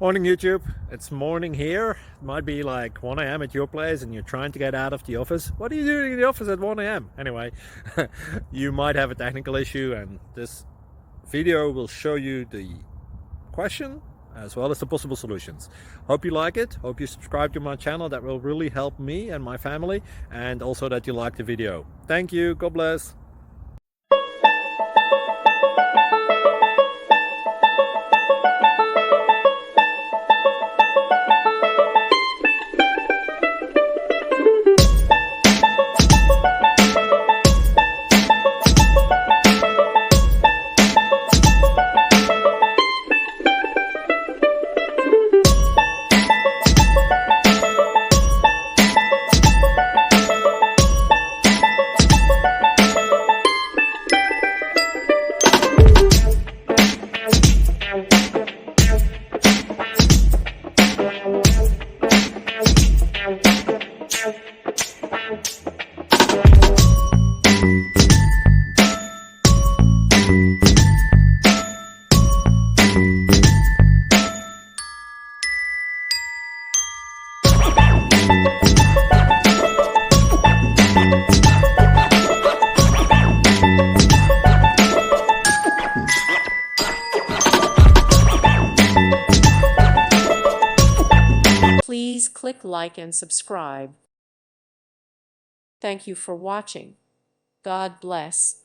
Morning YouTube, it's morning here. It might be like 1 a.m. at your place and you're trying to get out of the office. What are you doing in the office at 1 a.m.? Anyway, you might have a technical issue and this video will show you the question as well as the possible solutions. Hope you like it, hope you subscribe to my channel. That will really help me and my family, and also that you like the video. Thank you, God bless. Please click like and subscribe. Thank you for watching. God bless.